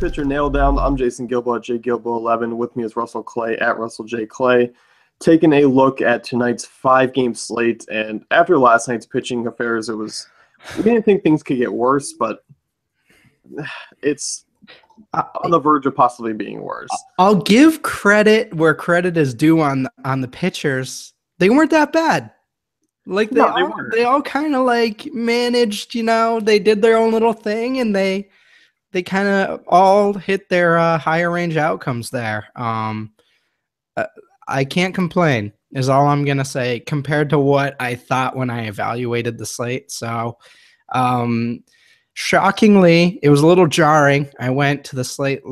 Pitcher Nail Down. I'm Jason Gilbo at JGilbo11. With me is Russell Clay at Russell J. Clay. Taking a look at tonight's 5-game slate. And after last night's pitching affairs, we didn't think things could get worse, but it's on the verge of possibly being worse. I'll give credit where credit is due on the pitchers. They weren't that bad. Like they all kind of like managed, they did their own little thing, and they kind of all hit their higher range outcomes there. I can't complain is all I'm going to say compared to what I thought when I evaluated the slate. So shockingly, it was a little jarring. I went to the slate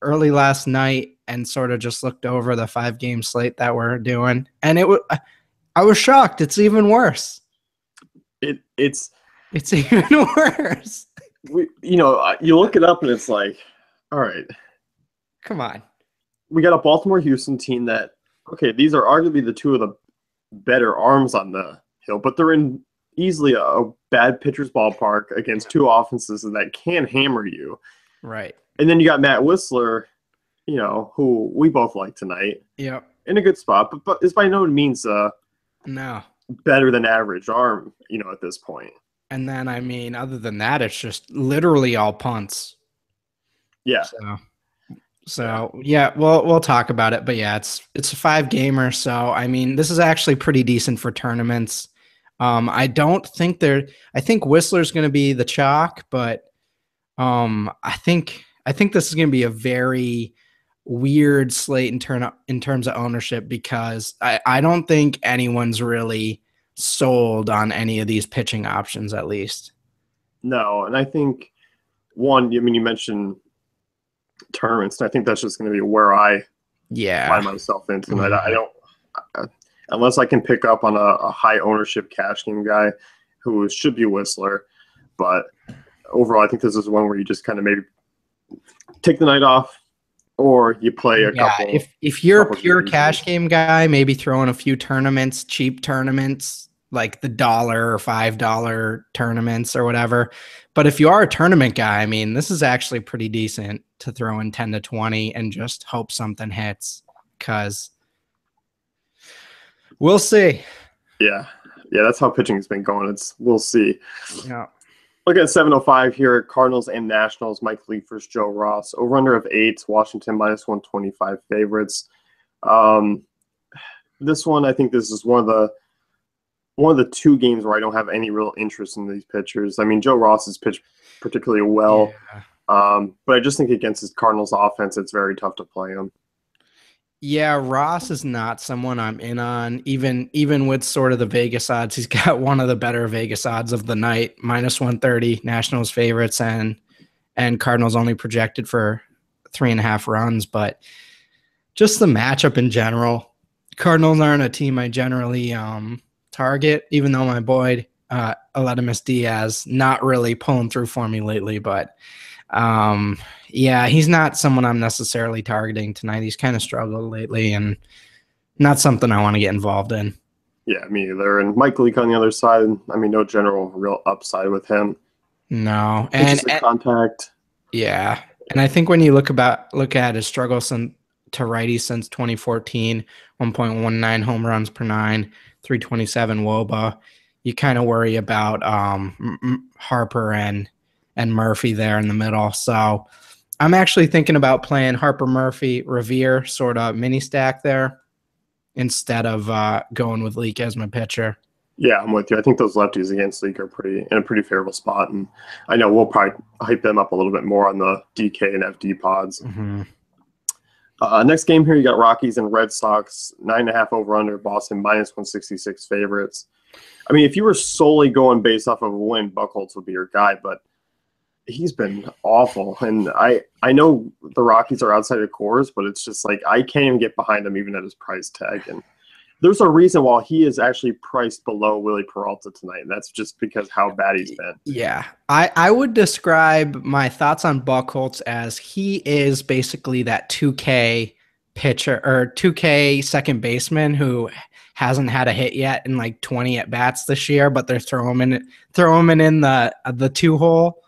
early last night and sort of just looked over the 5-game slate that we're doing. And I was shocked. It's even worse. It's even worse. You look it up and it's like, all right, come on. We got a Baltimore-Houston team that, okay, these are arguably the two of the better arms on the hill, but they're in easily a bad pitcher's ballpark against two offenses that can hammer you. Right. And then you got Matt Whistler, who we both like tonight. Yep. In a good spot, but it's by no means no better than average arm, at this point. And then, other than that, it's just literally all punts. Yeah. So yeah, we'll talk about it. But yeah, it's a 5-gamer. So, this is actually pretty decent for tournaments. I think Whistler's going to be the chalk, but I think this is going to be a very weird slate in terms of ownership, because I don't think anyone's really sold on any of these pitching options, at least. No, and I think you mentioned tournaments, and I think that's just going to be where I find myself in tonight. Mm-hmm. I don't, unless I can pick up on a high ownership cash game guy who should be Whistler, but overall, I think this is one where you just kind of maybe take the night off, or you play a couple. If you're a pure cash game guy, maybe throw in a few tournaments, cheap tournaments, like the $1 or $5 tournaments or whatever. But if you are a tournament guy, this is actually pretty decent to throw in 10 to 20 and just hope something hits, because we'll see. Yeah, that's how pitching has been going. We'll see. Yeah. Look at 7:05 here at Cardinals and Nationals. Mike Leake versus Joe Ross. Over-under of 8. Washington -125 favorites. This one, I think this is one of the 2 games where I don't have any real interest in these pitchers. Joe Ross has pitched particularly well, but I just think against his Cardinals offense, it's very tough to play him. Yeah, Ross is not someone I'm in on, even with sort of the Vegas odds. He's got one of the better Vegas odds of the night, -130, Nationals favorites, and Cardinals only projected for 3.5 runs. But just the matchup in general, Cardinals aren't a team I generally target, even though my boy Aledmus Diaz not really pulling through for me lately. But he's not someone I'm necessarily targeting tonight. He's kind of struggled lately, and not something I want to get involved in. Yeah, me either. And Mike Leake on the other side, no general real upside with him. No, and contact. Yeah, and I think when you look at his struggle to righties since 2014, 1.19 home runs per 9, 327 WOBA, you kind of worry about Harper and Murphy there in the middle. So I'm actually thinking about playing Harper, Murphy, Revere sort of mini stack there instead of going with Leake as my pitcher. Yeah, I'm with you. I think those lefties against Leake are in a pretty favorable spot, and I know we'll probably hype them up a little bit more on the DK and FD pods. Mm-hmm. Next game here, you got Rockies and Red Sox, 9.5 over/under. Boston -166 favorites. If you were solely going based off of a win, Buchholz would be your guy, but he's been awful. And I know the Rockies are outside of cores, but it's just like I can't even get behind him even at his price tag. And there's a reason why he is actually priced below Willie Peralta tonight, and that's just because how bad he's been. Yeah. I would describe my thoughts on Buchholz as he is basically that 2K pitcher or 2K second baseman who hasn't had a hit yet in like 20 at bats this year, but they're throwing him in the 2 hole.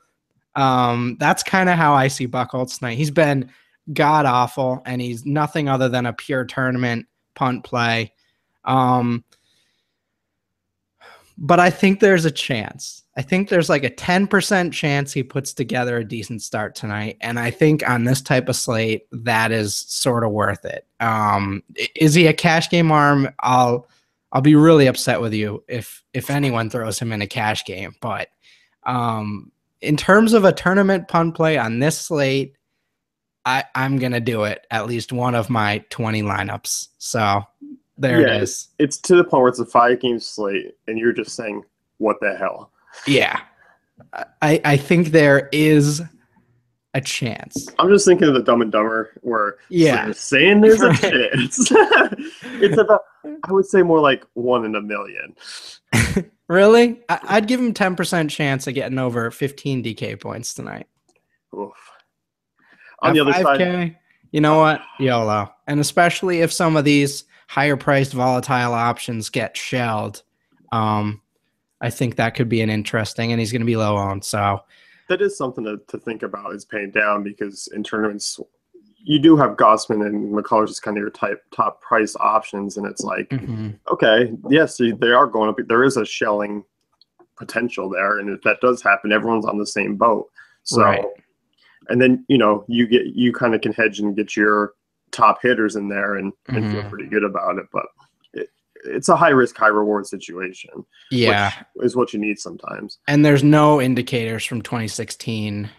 That's kind of how I see Buchholz tonight. He's been god awful, and he's nothing other than a pure tournament punt play. But I think there's a chance. I think there's like a 10% chance he puts together a decent start tonight. And I think on this type of slate, that is sort of worth it. Is he a cash game arm? I'll be really upset with you if anyone throws him in a cash game. But in terms of a tournament punt play on this slate, I'm going to do it at least one of my 20 lineups. So there it is. It's to the point where it's a 5-game slate, and you're just saying, what the hell? Yeah. I think there is a chance. I'm just thinking of the Dumb and Dumber where so saying there's a chance. It's about, I would say more like 1 in a million. Really? I'd give him 10% chance of getting over 15 DK points tonight. Oof. On the other 5K, side, you know what? YOLO. And especially if some of these higher priced volatile options get shelled, I think that could be an interesting, and he's going to be low on. So that is something to think about, is paying down, because in tournaments you do have Gossman and McCullers as kind of your top price options, and it's like, okay, yes, they are going up. There is a shelling potential there, and if that does happen, everyone's on the same boat. So, and then you kind of can hedge and get your top hitters in there and feel pretty good about it. But it's a high risk, high reward situation. Yeah, which is what you need sometimes. And there's no indicators from 2016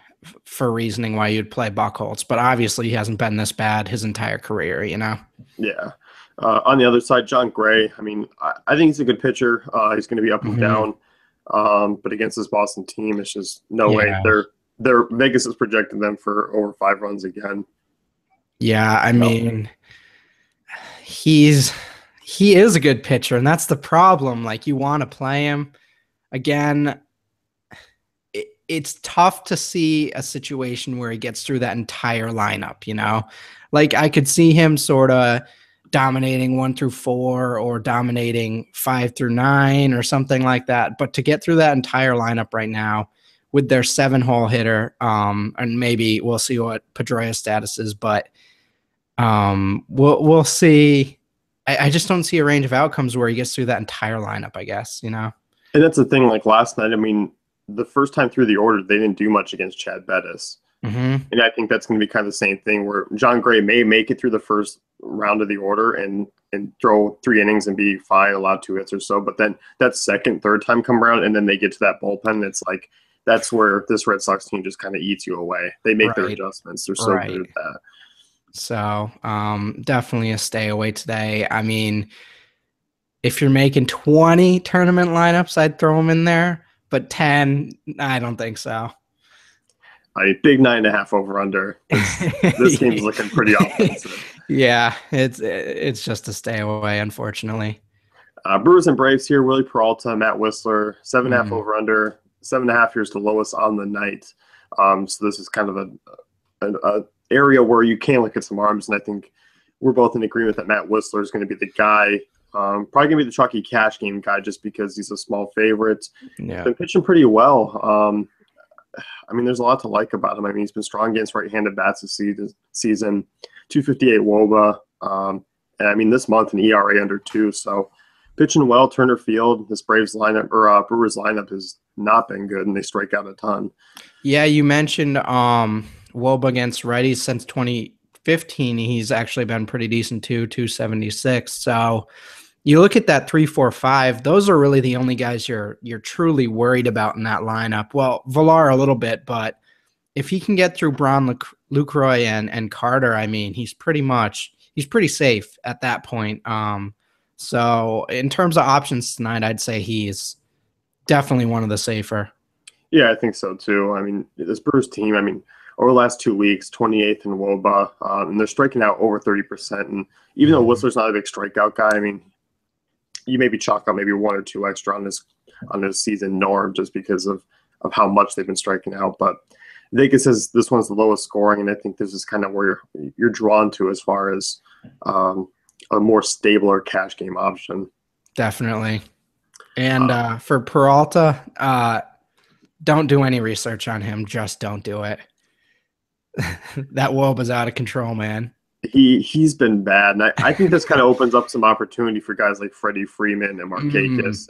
for reasoning why you'd play Buchholz, but obviously he hasn't been this bad his entire career, Yeah. On the other side, John Gray, I mean, I think he's a good pitcher. He's going to be up and down, but against this Boston team, it's just no way. Their Vegas is projecting them for over 5 runs again. Yeah, I mean, he is a good pitcher, and that's the problem. Like, you want to play him again. It's tough to see a situation where he gets through that entire lineup, Like, I could see him sort of dominating 1 through 4 or dominating 5 through 9 or something like that. But to get through that entire lineup right now with their 7-hole hitter, and maybe we'll see what Pedroia's status is, but we'll see. I just don't see a range of outcomes where he gets through that entire lineup, I guess, And that's the thing, like last night, I mean, the first time through the order, they didn't do much against Chad Bettis. And I think that's going to be kind of the same thing where John Gray may make it through the first round of the order and throw 3 innings and be fine, allow 2 hits or so. But then that second, third time come around, and then they get to that bullpen, and it's like, that's where this Red Sox team just kind of eats you away. They make their adjustments. They're so good at that. So definitely a stay away today. I mean, if you're making 20 tournament lineups, I'd throw them in there. But 10, I don't think so. A big 9.5 over under. This team's looking pretty offensive. Yeah, it's just a stay away, unfortunately. Brewers and Braves here. Willie Peralta, Matt Whistler, 7.5 over under. 7.5 here's the lowest on the night. So this is kind of a area where you can look at some arms, and I think we're both in agreement that Matt Whistler is going to be the guy. Probably going to be the chalky cash game guy just because he's a small favorite. Yeah. Been pitching pretty well. I mean, there's a lot to like about him. I mean, he's been strong against right-handed bats this season, 258 WOBA. And I mean, this month an ERA under 2. So pitching well, Turner Field. This Braves lineup or Brewers lineup has not been good, and they strike out a ton. Yeah, you mentioned WOBA against righties since 2015. He's actually been pretty decent too, 276. So you look at that 3, 4, 5, those are really the only guys you're truly worried about in that lineup. Well, Villar a little bit, but if he can get through Braun, Lucroy, and Carter, I mean, he's pretty safe at that point. So in terms of options tonight, I'd say he's definitely one of the safer. Yeah, I think so too. I mean, this Brewers team, I mean, over the last 2 weeks, 28th in WOBA, and they're striking out over 30%. And even though Whistler's not a big strikeout guy, I mean, you maybe chalk out maybe 1 or 2 extra on this season norm just because of how much they've been striking out. But Vegas says this one's the lowest scoring, and I think this is kind of where you're drawn to as far as a more stable or cash game option. Definitely. And for Peralta, don't do any research on him. Just don't do it. That Wob is out of control, man. He's been bad, and I think this kind of opens up some opportunity for guys like Freddie Freeman and Markakis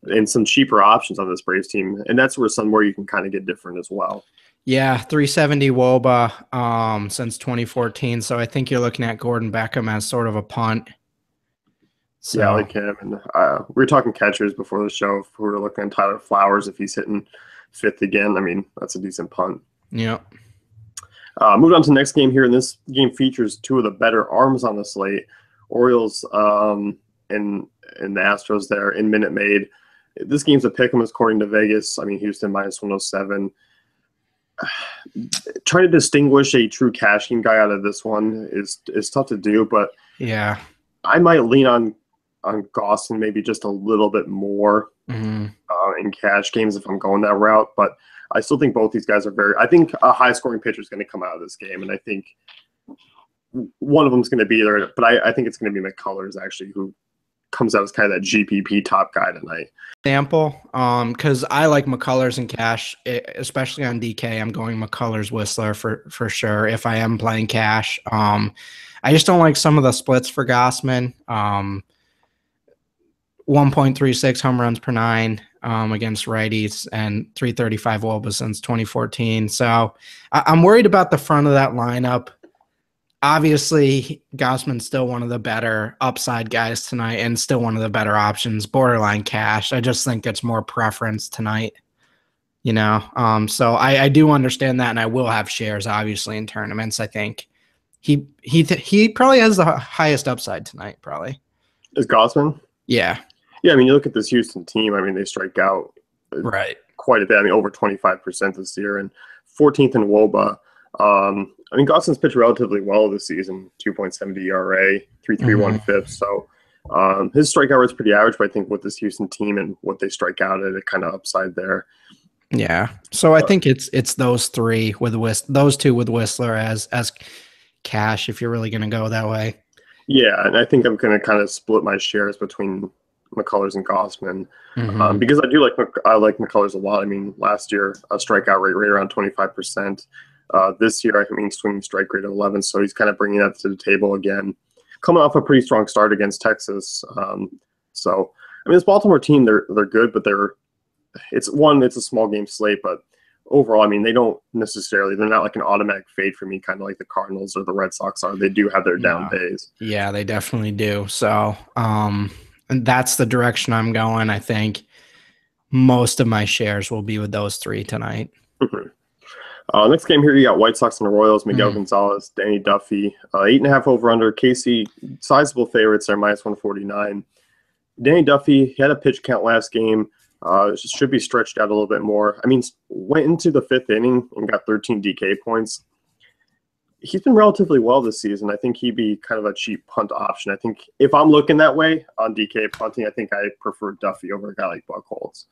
and some cheaper options on this Braves team, and that's where you can kind of get different as well. Yeah, 370 WOBA since 2014, so I think you're looking at Gordon Beckham as sort of a punt. So. Yeah, I like him. And we were talking catchers before the show. If we were looking at Tyler Flowers, if he's hitting fifth again, I mean, that's a decent punt. Yeah. Moving on to the next game here, and this game features two of the better arms on the slate. Orioles and the Astros there in Minute Maid. This game's a pick 'em according to Vegas. I mean, Houston minus 107. Trying to distinguish a true cash game guy out of this one is tough to do, but yeah, I might lean on Gostin maybe just a little bit more in cash games if I'm going that route. But I still think both these guys are I think a high-scoring pitcher is going to come out of this game, and I think one of them is going to be there. But I think it's going to be McCullers, actually, who comes out as kind of that GPP top guy tonight. Example, because I like McCullers and cash, especially on DK. I'm going McCullers Whistler for sure if I am playing cash. I just don't like some of the splits for Gausman. 1.36 home runs per 9 against righties and 335 WOBA since 2014. So I'm worried about the front of that lineup. Obviously, Gausman's still one of the better upside guys tonight and still one of the better options, borderline cash. I just think it's more preference tonight, you know? So I do understand that, and I will have shares, obviously, in tournaments. I think he probably has the highest upside tonight, probably. Is Gausman? Yeah. Yeah, I mean, you look at this Houston team. I mean, they strike out quite a bit. I mean, over 25% this year and 14th in WOBA. I mean, Gausman's pitched relatively well this season, 2.70 ERA, 3.31 FIP. So his strikeout rate's pretty average, but I think with this Houston team and what they strike out at, it kind of upside there. Yeah. So I think it's those three with those two with Whistler as cash if you're really going to go that way. Yeah, and I think I'm going to kind of split my shares between McCullers and Gausman because I like McCullers a lot. I mean, last year a strikeout rate right around 25%. This year, I mean, swinging strike rate of 11, so he's kind of bringing that to the table again. Coming off a pretty strong start against Texas. So, I mean, this Baltimore team, they're good, but it's a small game slate, but overall, I mean, they're not like an automatic fade for me, kind of like the Cardinals or the Red Sox are. They do have their down days. Yeah, they definitely do. So, and that's the direction I'm going. I think most of my shares will be with those three tonight. Next game here, you got White Sox and the Royals, Miguel Gonzalez, Danny Duffy, 8.5 over under. KC, sizable favorites there, minus 149. Danny Duffy, he had a pitch count last game. Should be stretched out a little bit more. I mean, went into the fifth inning and got 13 DK points. He's been relatively well this season. I think he'd be kind of a cheap punt option. I think if I'm looking that way on DK punting, I think I prefer Duffy over a guy like Buchholz.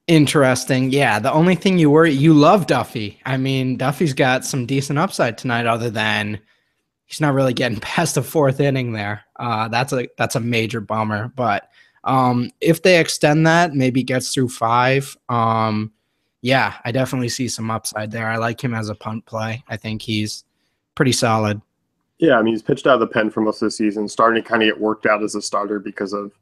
Interesting. Yeah, the only thing you love Duffy. I mean, Duffy's got some decent upside tonight other than he's not really getting past the fourth inning there. That's a major bummer. But if they extend that, maybe gets through 5, yeah, I definitely see some upside there. I like him as a punt play. I think he's pretty solid. Yeah, I mean, he's pitched out of the pen for most of the season, starting to kind of get worked out as a starter because of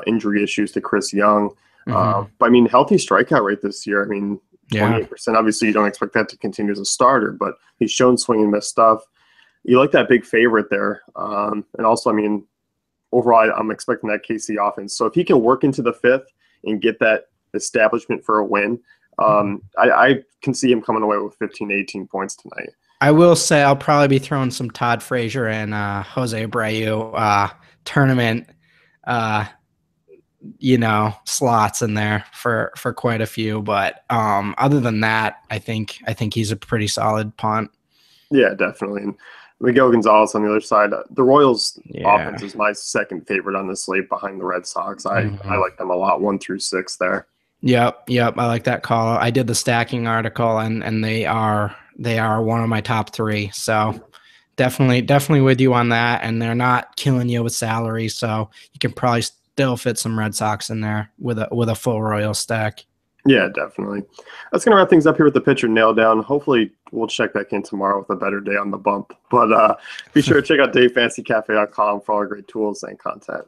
injury issues to Chris Young. But I mean, healthy strikeout rate this year. I mean, 28%. Obviously, you don't expect that to continue as a starter, but he's shown swing and miss stuff. You like that big favorite there. And also, I mean, overall, I'm expecting that KC offense. So if he can work into the fifth and get that establishment for a win, I can see him coming away with 15, 18 points tonight. I will say I'll probably be throwing some Todd Frazier and Jose Abreu tournament slots in there for quite a few. But other than that, I think he's a pretty solid punt. Yeah, definitely. And Miguel Gonzalez on the other side, the Royals offense is my second favorite on the slate behind the Red Sox. I like them a lot, 1 through 6 there. Yep. I like that call. I did the stacking article and they are one of my top 3. So definitely with you on that. And they're not killing you with salary. So you can probably still fit some Red Sox in there with a full Royal stack. Yeah, definitely. That's going to wrap things up here with the pitcher nail down. Hopefully, we'll check back in tomorrow with a better day on the bump. But be sure to check out DaveFantasyCafe.com for all our great tools and content.